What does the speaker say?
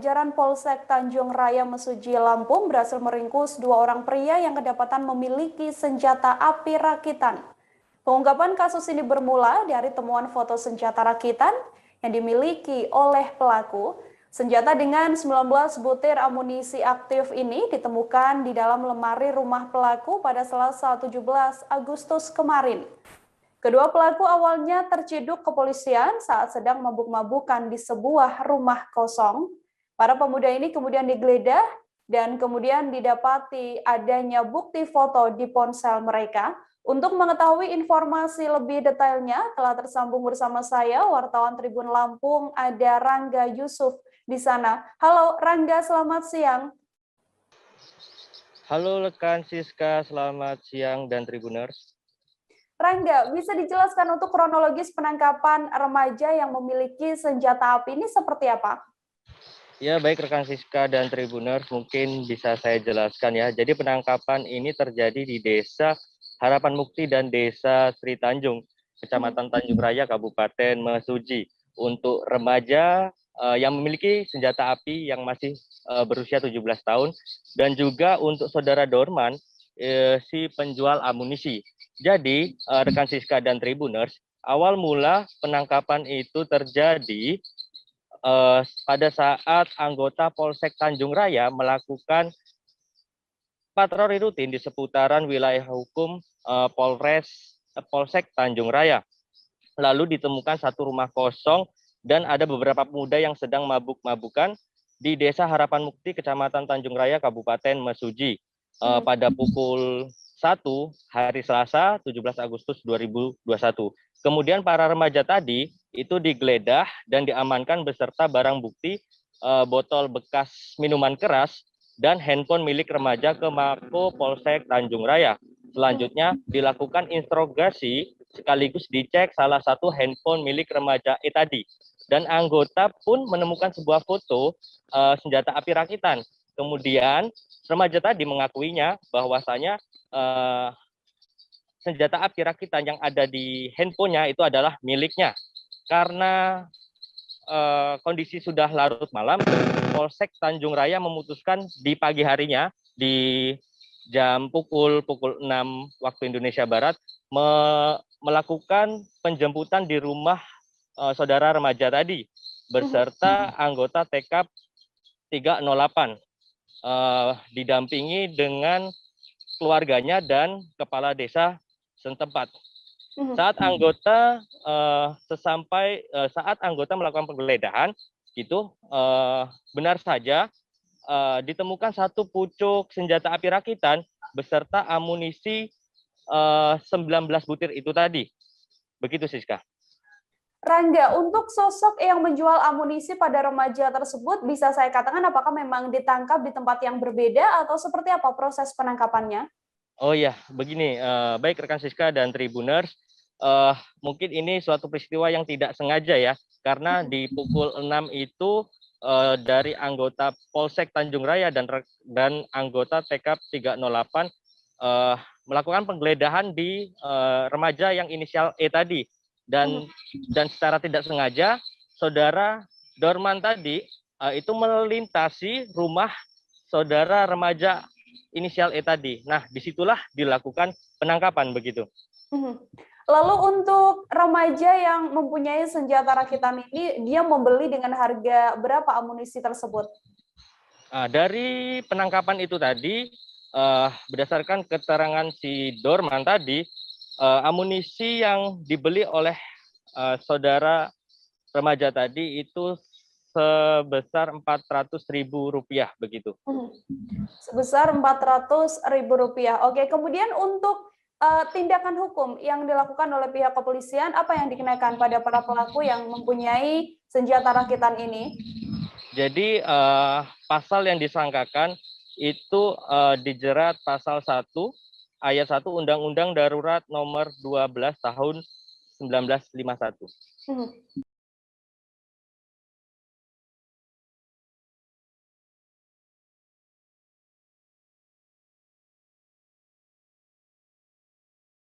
Jajaran Polsek Tanjung Raya Mesuji Lampung berhasil meringkus 2 orang pria yang kedapatan memiliki senjata api rakitan. Pengungkapan kasus ini bermula dari temuan foto senjata rakitan yang dimiliki oleh pelaku. Senjata dengan 19 butir amunisi aktif ini ditemukan di dalam lemari rumah pelaku pada Selasa 17 Agustus kemarin. Kedua pelaku awalnya terciduk kepolisian saat sedang mabuk-mabukan di sebuah rumah kosong. Para pemuda ini kemudian digeledah dan kemudian didapati adanya bukti foto di ponsel mereka. Untuk mengetahui informasi lebih detailnya, telah tersambung bersama saya, wartawan Tribun Lampung, ada Rangga Yusuf di sana. Halo Rangga, selamat siang. Halo rekan Siska, selamat siang dan Tribuners. Rangga, bisa dijelaskan untuk kronologis penangkapan remaja yang memiliki senjata api ini seperti apa? Ya, baik rekan Siska dan Tribuners, mungkin bisa saya jelaskan ya. Jadi penangkapan ini terjadi di Desa Harapan Mukti dan Desa Sri Tanjung, Kecamatan Tanjung Raya, Kabupaten Mesuji, untuk remaja yang memiliki senjata api yang masih berusia 17 tahun, dan juga untuk saudara Dorman, si penjual amunisi. Jadi, rekan Siska dan Tribuners, awal mula penangkapan itu terjadi pada saat anggota Polsek Tanjung Raya melakukan patroli rutin di seputaran wilayah hukum Polsek Tanjung Raya. Lalu ditemukan satu rumah kosong dan ada beberapa pemuda yang sedang mabuk-mabukan di Desa Harapan Mukti, Kecamatan Tanjung Raya, Kabupaten Mesuji, pada pukul 1 hari Selasa 17 Agustus 2021. Kemudian para remaja tadi itu digeledah dan diamankan beserta barang bukti botol bekas minuman keras dan handphone milik remaja ke Mako Polsek Tanjung Raya. Selanjutnya dilakukan interogasi sekaligus dicek salah satu handphone milik remaja tadi. Dan anggota pun menemukan sebuah foto senjata api rakitan. Kemudian remaja tadi mengakuinya bahwasanya senjata api rakitan yang ada di handphonenya itu adalah miliknya. Karena kondisi sudah larut malam, Polsek Tanjung Raya memutuskan di pagi harinya, di jam pukul 6 waktu Indonesia Barat, melakukan penjemputan di rumah saudara remaja tadi, beserta anggota TKP 308, didampingi dengan keluarganya dan kepala desa setempat. Saat anggota melakukan penggeledahan, itu benar saja ditemukan satu pucuk senjata api rakitan beserta amunisi 19 butir itu tadi. Begitu, Siska. Rangga, untuk sosok yang menjual amunisi pada remaja tersebut, bisa saya katakan apakah memang ditangkap di tempat yang berbeda atau seperti apa proses penangkapannya? Oh ya, begini, baik rekan Siska dan Tribuners, mungkin ini suatu peristiwa yang tidak sengaja ya, karena di pukul 6 itu dari anggota Polsek Tanjung Raya dan anggota TKP 308 melakukan penggeledahan di remaja yang inisial E tadi, dan secara tidak sengaja saudara Dorman tadi itu melintasi rumah saudara remaja inisial E tadi. Nah, disitulah dilakukan penangkapan begitu. Lalu untuk remaja yang mempunyai senjata rakitan ini, dia membeli dengan harga berapa amunisi tersebut? Dari penangkapan itu tadi, berdasarkan keterangan si Dorman tadi, amunisi yang dibeli oleh saudara remaja tadi itu sebesar Rp400.000 begitu. Sebesar Rp400.000. Oke, kemudian untuk tindakan hukum yang dilakukan oleh pihak kepolisian, apa yang dikenakan pada para pelaku yang mempunyai senjata rakitan ini? Jadi pasal yang disangkakan itu dijerat pasal 1 ayat 1 Undang-Undang Darurat Nomor 12 Tahun 1951.